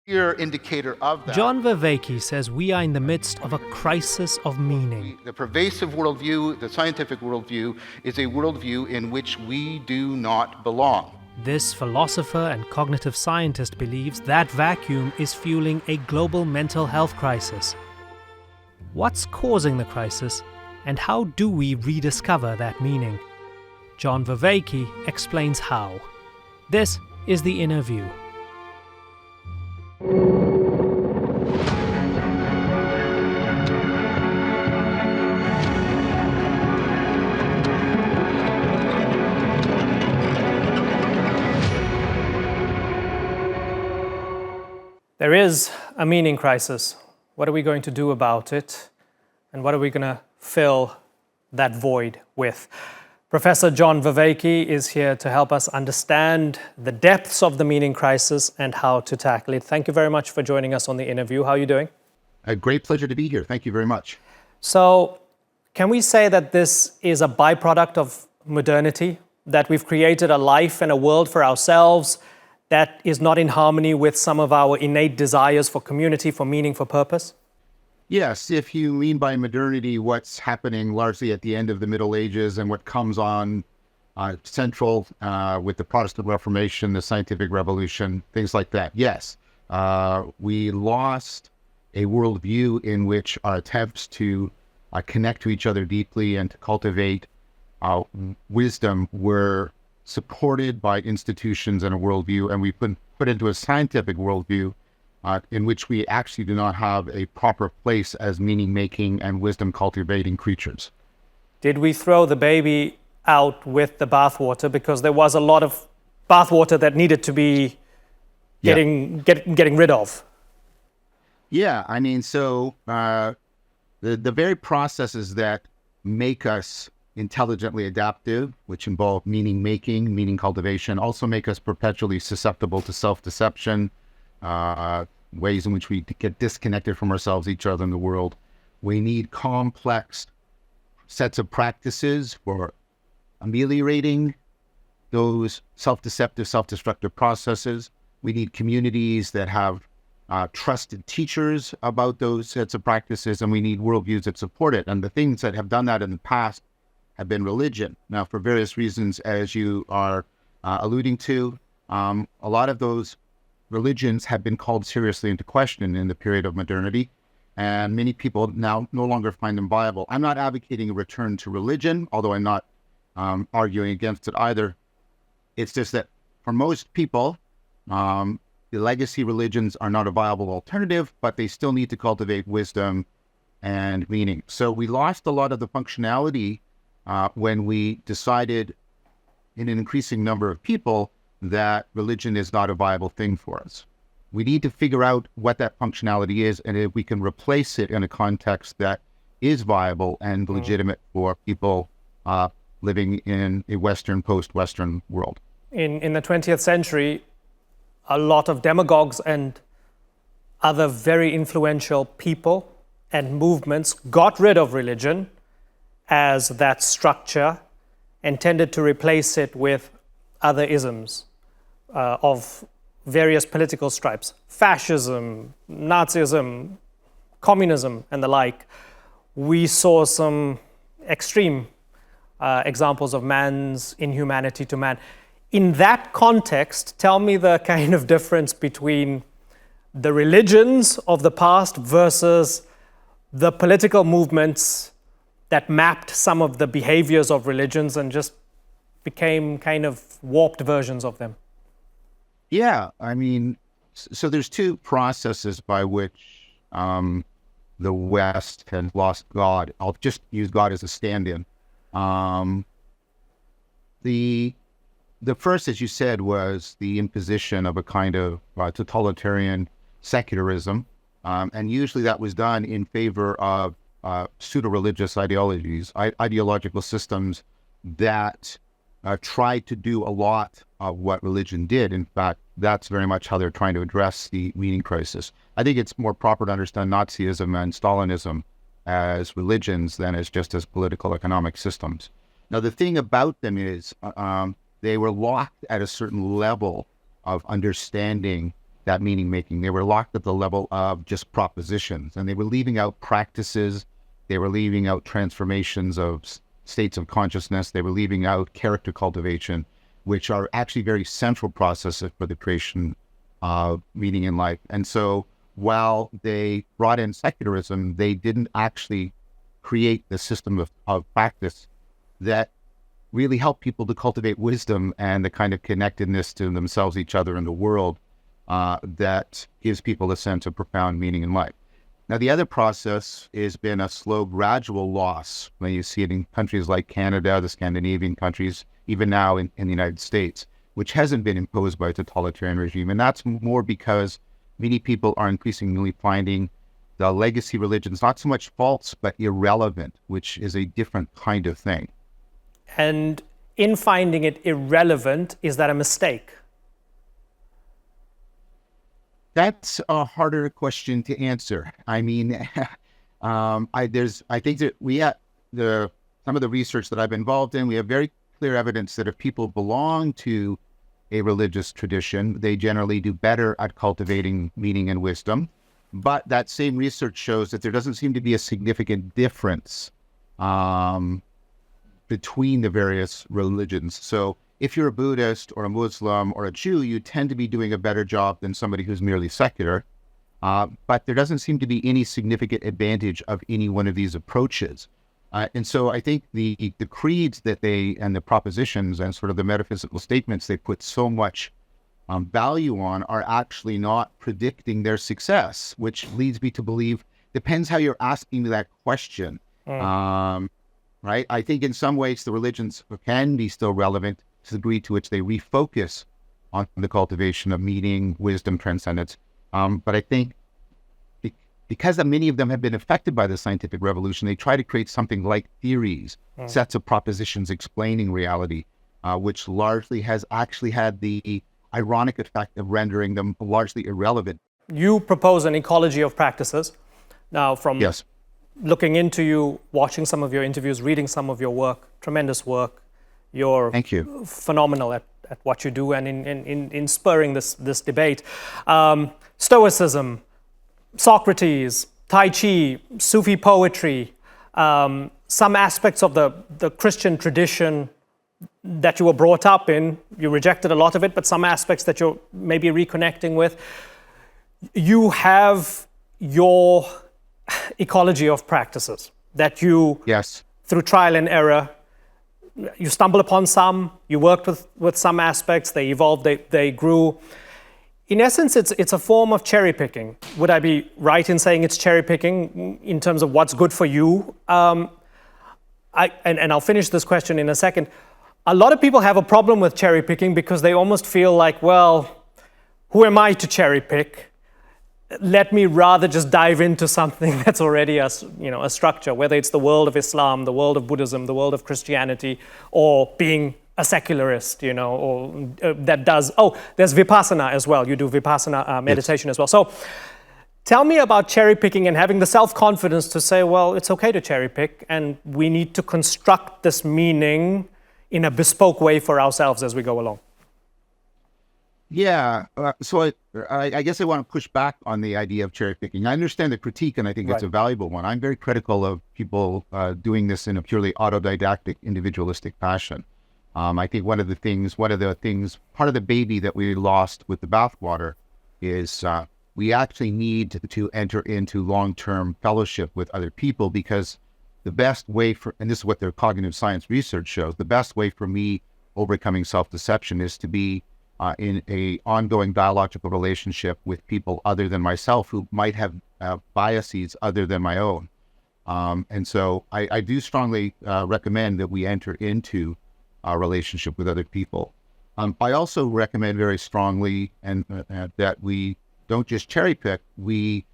clear indicator of that. John Vervaeke says we are in the midst of a crisis of meaning. The pervasive worldview, the scientific worldview, is a worldview in which we do not belong. This philosopher and cognitive scientist believes that vacuum is fueling a global mental health crisis. What's causing the crisis, and how do we rediscover that meaning? John Vervaeke explains how. This is the InnerView. There is a meaning crisis. What are we going to do about it? And what are we going to fill that void with? Professor John Vervaeke is here to help us understand the depths of the meaning crisis and how to tackle it. Thank you very much for joining us on the InnerView. How are you doing? A great pleasure to be here. Thank you very much. So, can we say that this is a byproduct of modernity? That we've created a life and a world for ourselves that is not in harmony with some of our innate desires for community, for meaning, for purpose? Yes, if you mean by modernity what's happening largely at the end of the Middle Ages and what comes on central with the Protestant Reformation, the Scientific Revolution, things like that, yes. We lost a worldview in which our attempts to connect to each other deeply and to cultivate wisdom were supported by institutions and a worldview, and we put into a scientific worldview in which we actually do not have a proper place as meaning-making and wisdom-cultivating creatures. Did we throw the baby out with the bathwater because there was a lot of bathwater that needed to be getting rid of? Yeah, I mean, so the very processes that make us intelligently adaptive, which involve meaning-making, meaning cultivation, also make us perpetually susceptible to self-deception, ways in which we get disconnected from ourselves, each other, in the world. We need complex sets of practices for ameliorating those self-deceptive, self-destructive processes. We need communities that have trusted teachers about those sets of practices, and we need worldviews that support it. And the things that have done that in the past have been religion. Now, for various reasons, as you are alluding to, a lot of those religions have been called seriously into question in the period of modernity, and many people now no longer find them viable. I'm not advocating a return to religion, although I'm not arguing against it either. It's just that for most people, the legacy religions are not a viable alternative, but they still need to cultivate wisdom and meaning. So we lost a lot of the functionality when we decided in an increasing number of people that religion is not a viable thing for us. We need to figure out what that functionality is, and if we can replace it in a context that is viable and legitimate for people living in a Western, post-Western world. In the 20th century, a lot of demagogues and other very influential people and movements got rid of religion as that structure and tended to replace it with other isms of various political stripes, fascism, Nazism, communism, and the like. We saw some extreme examples of man's inhumanity to man. In that context, tell me the kind of difference between the religions of the past versus the political movements that mapped some of the behaviors of religions and just became kind of warped versions of them. Yeah, I mean, so there's two processes by which the West has lost God. I'll just use God as a stand-in. The first, as you said, was the imposition of a kind of totalitarian secularism, and usually that was done in favor of pseudo-religious ideologies, ideological systems that tried to do a lot of what religion did. In fact, that's very much how they're trying to address the meaning crisis. I think it's more proper to understand Nazism and Stalinism as religions than as just as political economic systems. Now, the thing about them is they were locked at a certain level of understanding that meaning making. They were locked at the level of just propositions, and they were leaving out practices. They were leaving out transformations of states of consciousness. They were leaving out character cultivation, which are actually very central processes for the creation of meaning in life. And so while they brought in secularism, they didn't actually create the system of practice that really helped people to cultivate wisdom and the kind of connectedness to themselves, each other, and the world that gives people a sense of profound meaning in life. Now, the other process has been a slow, gradual loss. When you see it in countries like Canada, the Scandinavian countries, even now in the United States, which hasn't been imposed by a totalitarian regime. And that's more because many people are increasingly finding the legacy religions not so much false, but irrelevant, which is a different kind of thing. And in finding it irrelevant, is that a mistake? That's a harder question to answer. I mean, I think that we have some of the research that I've been involved in, we have very clear evidence that if people belong to a religious tradition, they generally do better at cultivating meaning and wisdom. But that same research shows that there doesn't seem to be a significant difference between the various religions. So if you're a Buddhist or a Muslim or a Jew, you tend to be doing a better job than somebody who's merely secular. But there doesn't seem to be any significant advantage of any one of these approaches. And so I think the creeds that and the propositions and sort of the metaphysical statements they put so much value on are actually not predicting their success, which leads me to believe, depends how you're asking me that question. Right? I think in some ways the religions can be still relevant to the degree to which they refocus on the cultivation of meaning, wisdom, transcendence. But I think because many of them have been affected by the scientific revolution, they try to create something like theories, sets of propositions explaining reality, which largely has actually had the ironic effect of rendering them largely irrelevant. You propose an ecology of practices. Now, from Yes. looking into you, watching some of your interviews, reading some of your work, tremendous work. You're Thank you. phenomenal at what you do and in spurring this debate. Stoicism, Socrates, Tai Chi, Sufi poetry, some aspects of the Christian tradition that you were brought up in, you rejected a lot of it, but some aspects that you're maybe reconnecting with. You have your ecology of practices that you, Yes. through trial and error, you stumble upon some, you worked with some aspects, they evolved, they grew. In essence, it's a form of cherry picking. Would I be right in saying it's cherry picking in terms of what's good for you? And I'll finish this question in a second. A lot of people have a problem with cherry picking because they almost feel like, well, who am I to cherry pick? Let me rather just dive into something that's already a structure, whether it's the world of Islam, the world of Buddhism, the world of Christianity, or being a secularist, or that does, there's Vipassana as well. You do Vipassana meditation as well. So tell me about cherry picking and having the self-confidence to say, well, it's okay to cherry pick and we need to construct this meaning in a bespoke way for ourselves as we go along. Yeah. So I guess I want to push back on the idea of cherry picking. I understand the critique, and I think it's a valuable one. I'm very critical of people doing this in a purely autodidactic, individualistic fashion. I think part of the baby that we lost with the bathwater is we actually need to enter into long-term fellowship with other people, because the best way and this is what their cognitive science research shows, the best way for me overcoming self-deception is to be in a ongoing dialogical relationship with people other than myself who might have biases other than my own. And so I do strongly recommend that we enter into a relationship with other people. I also recommend very strongly that we don't just cherry pick, we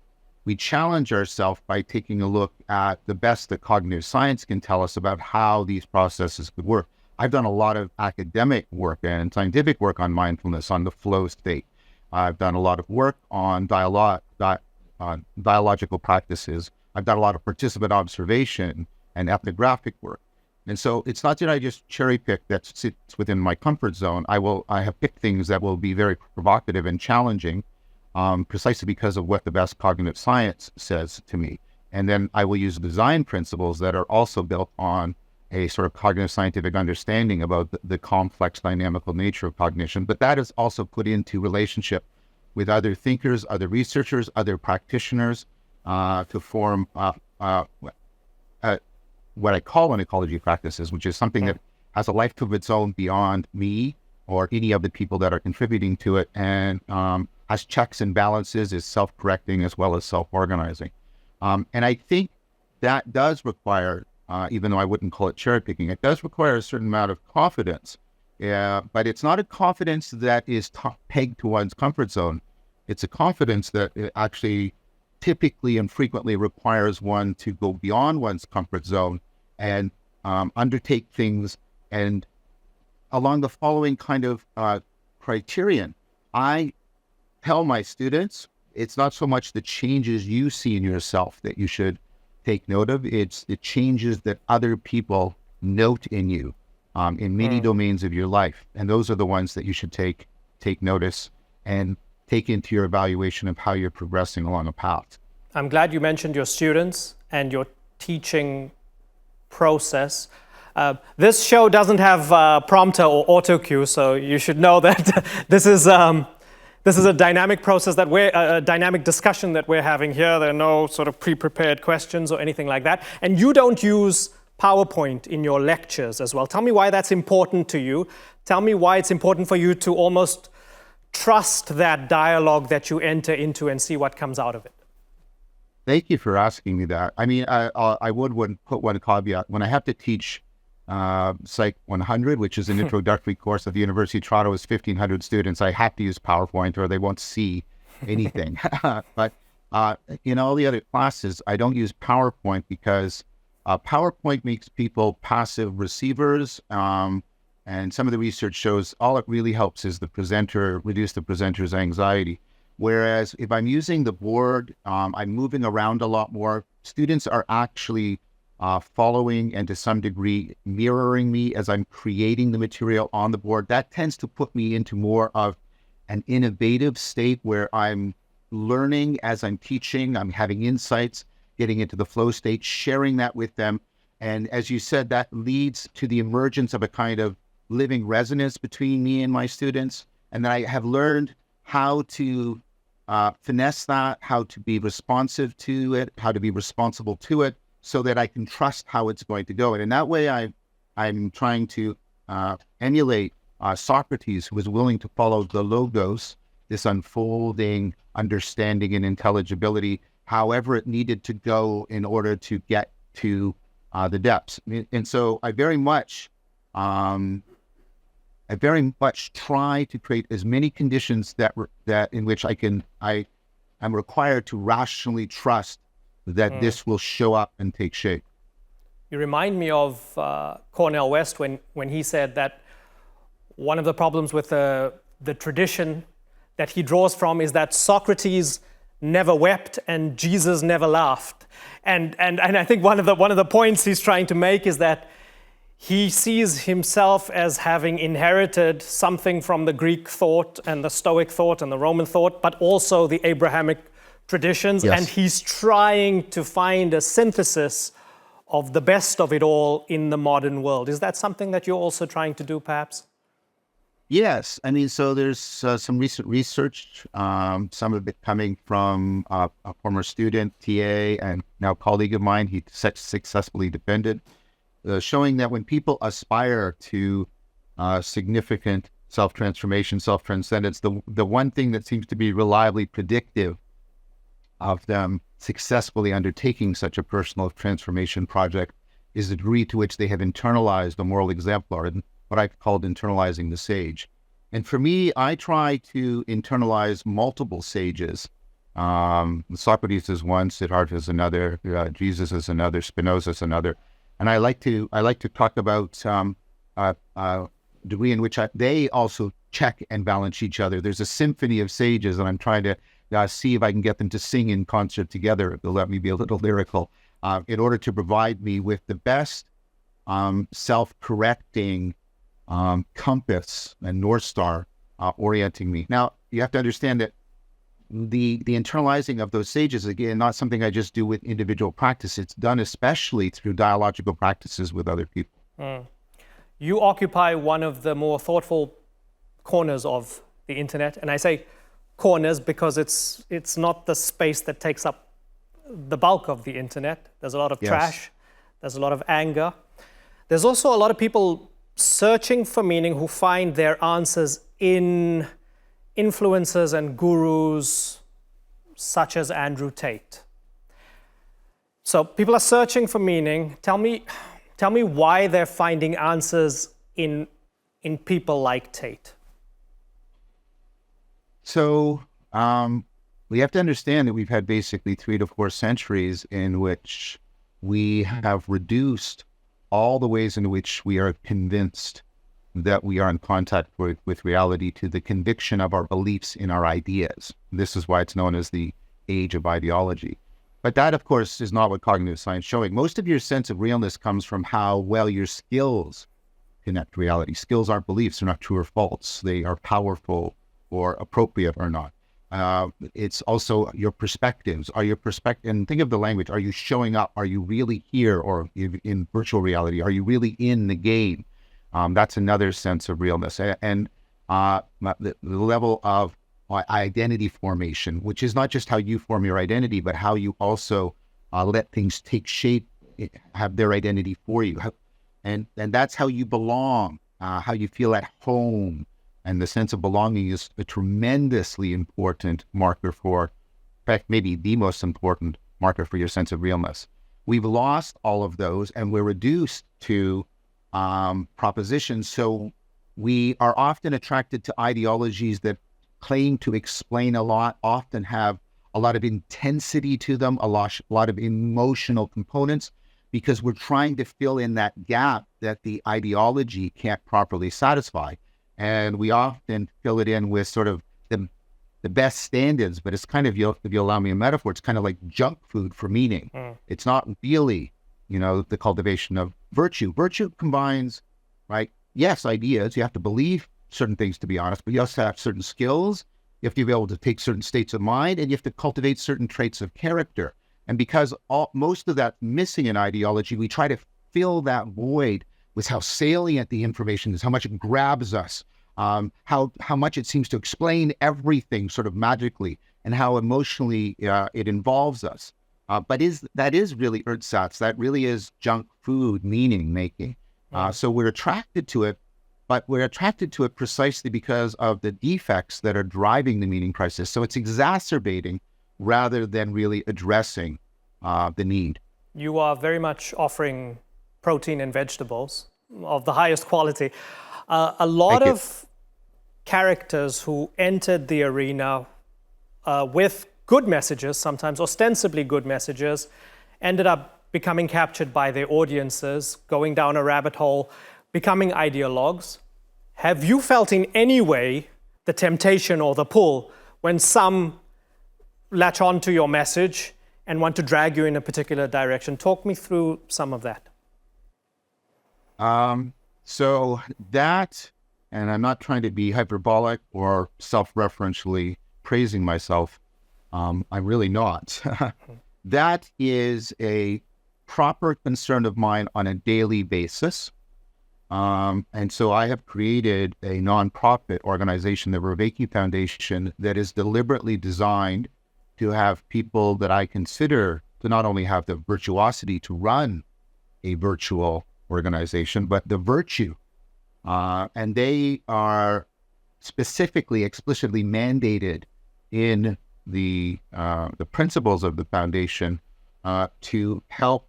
challenge ourselves by taking a look at the best that cognitive science can tell us about how these processes could work. I've done a lot of academic work and scientific work on mindfulness, on the flow state. I've done a lot of work on dialogical practices. I've done a lot of participant observation and ethnographic work. And so it's not that I just cherry pick that sits within my comfort zone. I have picked things that will be very provocative and challenging, precisely because of what the best cognitive science says to me. And then I will use design principles that are also built on a sort of cognitive scientific understanding about the complex dynamical nature of cognition. But that is also put into relationship with other thinkers, other researchers, other practitioners to form what I call an ecology of practices, which is something that has a life of its own beyond me or any of the people that are contributing to it, and has checks and balances, is self-correcting as well as self-organizing. And I think that does require, even though I wouldn't call it cherry picking, it does require a certain amount of confidence. But it's not a confidence that is pegged to one's comfort zone. It's a confidence that actually typically and frequently requires one to go beyond one's comfort zone and undertake things and along the following kind of criterion. I tell my students, it's not so much the changes you see in yourself that you should take note of, it's the changes that other people note in you in many domains of your life. And those are the ones that you should take notice and take into your evaluation of how you're progressing along a path. I'm glad you mentioned your students and your teaching process. This show doesn't have prompter or auto cue, so you should know that this is a dynamic process that a dynamic discussion that we're having here. There are no sort of pre-prepared questions or anything like that. And you don't use PowerPoint in your lectures as well. Tell me why that's important to you. Tell me why it's important for you to almost trust that dialogue that you enter into and see what comes out of it. Thank you for asking me that. I mean, I would put one caveat. When I have to teach Psych 100, which is an introductory course at the University of Toronto, is 1,500 students, I have to use PowerPoint or they won't see anything. But in all the other classes, I don't use PowerPoint because PowerPoint makes people passive receivers. And some of the research shows all it really helps is reduce the presenter's anxiety. Whereas if I'm using the board, I'm moving around a lot more. Students are actually following and to some degree mirroring me as I'm creating the material on the board. That tends to put me into more of an innovative state where I'm learning as I'm teaching, I'm having insights, getting into the flow state, sharing that with them. And as you said, that leads to the emergence of a kind of living resonance between me and my students. And then I have learned how to finesse that, how to be responsive to it, how to be responsible to it, so that I can trust how it's going to go. And in that way, I'm trying to emulate Socrates, who was willing to follow the logos, this unfolding understanding and intelligibility, however it needed to go in order to get to the depths. And so I very much try to create as many conditions that in which I'm required to rationally trust that this will show up and take shape. You remind me of Cornel West when he said that one of the problems with the tradition that he draws from is that Socrates never wept and Jesus never laughed. And I think one of the points he's trying to make is that he sees himself as having inherited something from the Greek thought and the Stoic thought and the Roman thought, but also the Abrahamic traditions. Yes. And he's trying to find a synthesis of the best of it all in the modern world. Is that something that you're also trying to do, perhaps? Yes. I mean, so there's some recent research, some of it coming from a former student, TA, and now colleague of mine. He successfully defended, showing that when people aspire to significant self-transformation, self-transcendence, the one thing that seems to be reliably predictive of them successfully undertaking such a personal transformation project is the degree to which they have internalized the moral exemplar, and what I've called internalizing the sage. And for me, I try to internalize multiple sages. Socrates is one, Siddhartha is another, Jesus is another, Spinoza is another. And I like to talk about degree in which they also check and balance each other. There's a symphony of sages, and I'm trying to see if I can get them to sing in concert together, if they'll let me be a little lyrical, in order to provide me with the best self-correcting compass and North Star orienting me. Now, you have to understand that the internalizing of those sages, again, not something I just do with individual practice. It's done especially through dialogical practices with other people. You occupy one of the more thoughtful corners of the internet, and I say corners because it's not the space that takes up the bulk of the internet. There's a lot of trash, there's a lot of anger. There's also a lot of people searching for meaning who find their answers in influencers and gurus such as Andrew Tate. So people are searching for meaning. Tell me why they're finding answers in people like Tate. So we have to understand that we've had basically 3 to 4 centuries in which we have reduced all the ways in which we are convinced that we are in contact with reality to the conviction of our beliefs in our ideas. This is why it's known as the age of ideology. But that, of course, is not what cognitive science is showing. Most of your sense of realness comes from how well your skills connect reality. Skills aren't beliefs. They're not true or false. They are powerful or appropriate or not. It's also your perspectives. And think of the language. Are you showing up? Are you really here? Or in virtual reality, are you really in the game? That's another sense of realness. And the level of identity formation, which is not just how you form your identity, but how you also let things take shape, have their identity for you. And that's how you belong, how you feel at home. And the sense of belonging is a tremendously important marker for, in fact, maybe the most important marker for your sense of realness. We've lost all of those and we're reduced to propositions. So we are often attracted to ideologies that claim to explain a lot, often have a lot of intensity to them, a lot of emotional components, because we're trying to fill in that gap that the ideology can't properly satisfy. And we often fill it in with sort of the best stand-ins, but it's kind of, if you allow me a metaphor, it's kind of like junk food for meaning. It's not really, the cultivation of virtue. Virtue combines, right? Yes, ideas. You have to believe certain things to be honest, but you also have certain skills. You have to be able to take certain states of mind, and you have to cultivate certain traits of character. And because most of that missing in ideology, we try to fill that void with how salient the information is, how much it grabs us, how much it seems to explain everything sort of magically, and how emotionally it involves us. But that is really ersatz. That really is junk food, meaning making. So we're attracted to it, but we're attracted to it precisely because of the defects that are driving the meaning crisis. So it's exacerbating rather than really addressing the need. You are very much offering protein and vegetables of the highest quality. A lot of characters who entered the arena with good messages, sometimes ostensibly good messages, ended up becoming captured by their audiences, going down a rabbit hole, becoming ideologues. Have you felt in any way the temptation or the pull when some latch on to your message and want to drag you in a particular direction? Talk me through some of that. So that, and I'm not trying to be hyperbolic or self-referentially praising myself. I'm really not. That is a proper concern of mine on a daily basis. And so I have created a nonprofit organization, the Vervaeke Foundation, that is deliberately designed to have people that I consider to not only have the virtuosity to run a virtual organization, but the virtue. And they are specifically, explicitly mandated in the principles of the foundation to help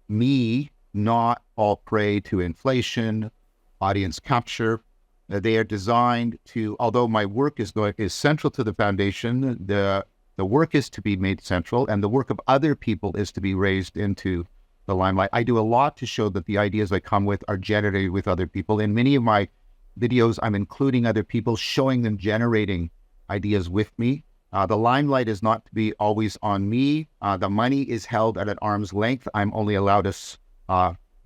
me not fall prey to inflation, audience capture. They are designed to, although my work is central to the foundation, the work is to be made central, and the work of other people is to be raised into the limelight. I do a lot to show that the ideas I come with are generated with other people. In many of my videos, I'm including other people, showing them generating ideas with me. The limelight is not to be always on me. The money is held at an arm's length. I'm only allowed less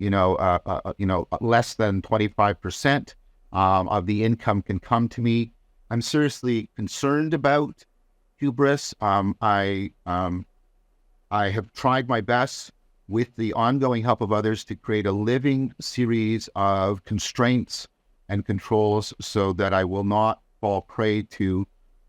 than 25% of the income can come to me. I'm seriously concerned about hubris. I have tried my best with the ongoing help of others to create a living series of constraints and controls so that I will not fall prey to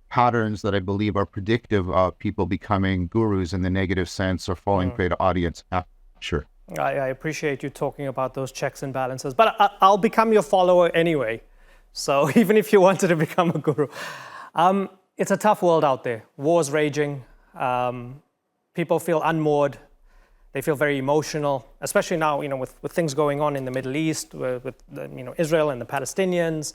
patterns that I believe are predictive of people becoming gurus in the negative sense or falling prey to audience capture. I appreciate you talking about those checks and balances, but I'll become your follower anyway. So even if you wanted to become a guru, it's a tough world out there. Wars raging. People feel unmoored. They feel very emotional, especially now, with things going on in the Middle East, with Israel and the Palestinians.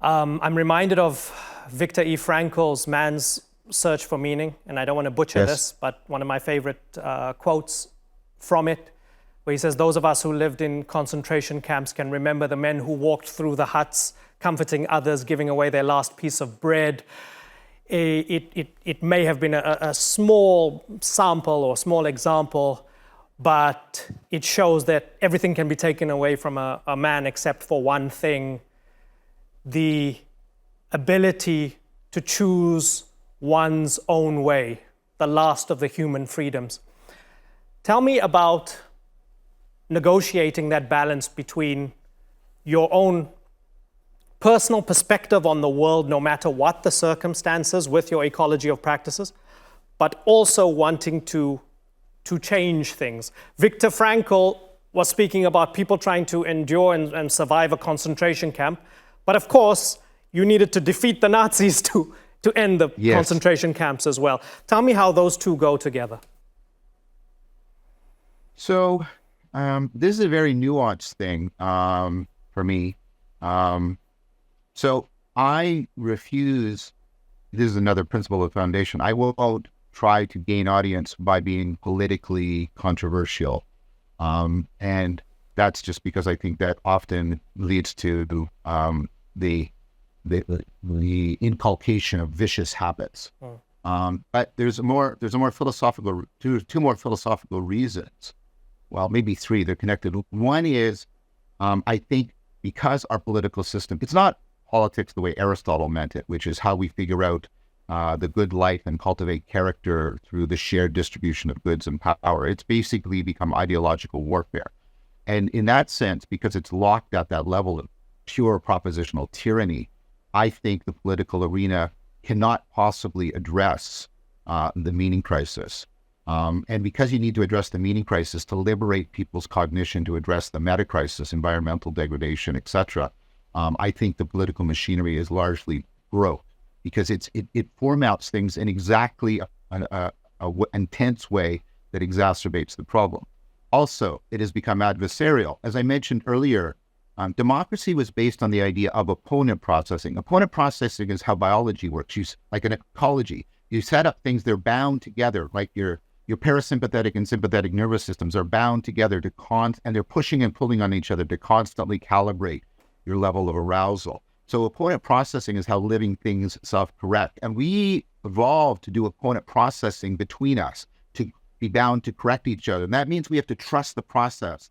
I'm reminded of Viktor E. Frankl's Man's Search for Meaning, and I don't want to butcher this, but one of my favorite quotes from it, where he says, "Those of us who lived in concentration camps can remember the men who walked through the huts, comforting others, giving away their last piece of bread." It may have been a small sample or small example, but it shows that everything can be taken away from a man except for one thing: the ability to choose one's own way, the last of the human freedoms. Tell me about negotiating that balance between your own personal perspective on the world, no matter what the circumstances, with your ecology of practices, but also wanting to change things. Viktor Frankl was speaking about people trying to endure and survive a concentration camp, but of course, you needed to defeat the Nazis to end the concentration camps as well. Tell me how those two go together. So this is a very nuanced thing for me. So I refuse, this is another principle of foundation, I won't try to gain audience by being politically controversial. And that's just because I think that often leads to the inculcation of vicious habits. But there's a more philosophical, two more philosophical reasons. Well, maybe three, they're connected. One is, I think because our political system, it's not politics the way Aristotle meant it, which is how we figure out the good life and cultivate character through the shared distribution of goods and power. It's basically become ideological warfare. And in that sense, because it's locked at that level of pure propositional tyranny, I think the political arena cannot possibly address the meaning crisis. And because you need to address the meaning crisis to liberate people's cognition, to address the meta crisis, environmental degradation, etc., I think the political machinery is largely broke because it formats things in exactly a intense way that exacerbates the problem. Also, it has become adversarial. As I mentioned earlier, democracy was based on the idea of opponent processing. Opponent processing is how biology works. Like an ecology, you set up things, they're bound together, like your parasympathetic and sympathetic nervous systems are bound together and they're pushing and pulling on each other to constantly calibrate your level of arousal. So opponent processing is how living things self-correct. And we evolved to do opponent processing between us, to be bound to correct each other. And that means we have to trust the process,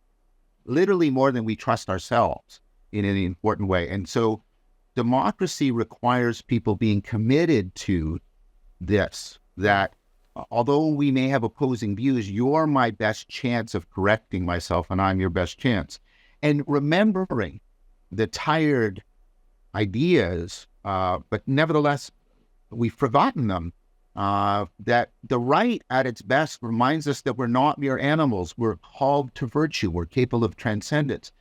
literally more than we trust ourselves in any important way. And so democracy requires people being committed to this, that although we may have opposing views, you're my best chance of correcting myself and I'm your best chance. And remembering the tired ideas, but nevertheless, we've forgotten them, that the right at its best reminds us that we're not mere animals. We're called to virtue. We're capable of transcendence.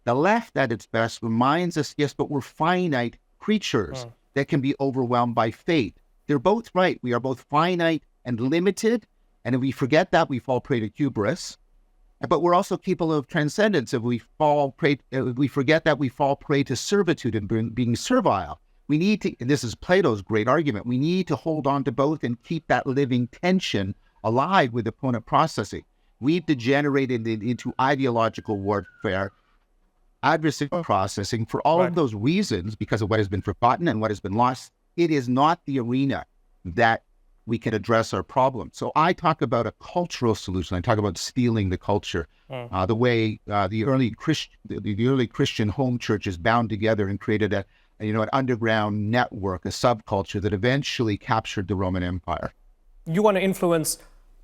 The left at its best reminds us, yes, but we're finite creatures that can be overwhelmed by fate. They're both right. We are both finite and limited. And if we forget that, we fall prey to hubris. But we're also capable of transcendence. If we forget that, we fall prey to servitude and being servile. We need to, and this is Plato's great argument, we need to hold on to both and keep that living tension alive with opponent processing. We've degenerated into ideological warfare, adversarial processing for all of those reasons, because of what has been forgotten and what has been lost. It is not the arena that we can address our problem. So I talk about a cultural solution. I talk about stealing the culture, the way the early Christian home churches bound together and created an underground network, a subculture that eventually captured the Roman Empire. You want to influence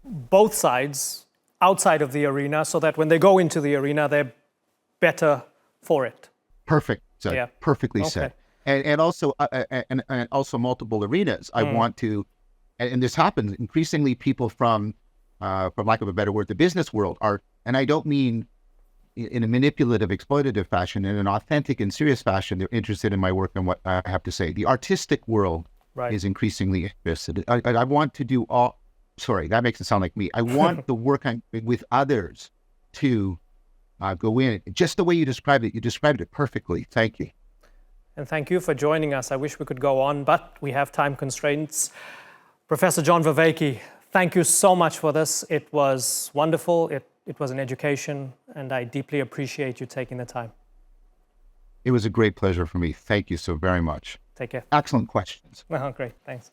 both sides outside of the arena so that when they go into the arena, they're better for it. Perfect. Said. Yeah. Perfectly Okay. said. And also multiple arenas. I want to, and this happens increasingly. People from lack of a better word, the business world are, and I don't mean in a manipulative, exploitative fashion, in an authentic and serious fashion. They're interested in my work and what I have to say. The artistic world is increasingly interested. I want to do all. Sorry, that makes it sound like me. I want the work I'm doing with others to go in just the way you described it. You described it perfectly. Thank you. And thank you for joining us. I wish we could go on, but we have time constraints. Professor John Vervaeke, thank you so much for this. It was wonderful. It was an education, and I deeply appreciate you taking the time. It was a great pleasure for me. Thank you so very much. Take care. Excellent questions. Oh, great. Thanks.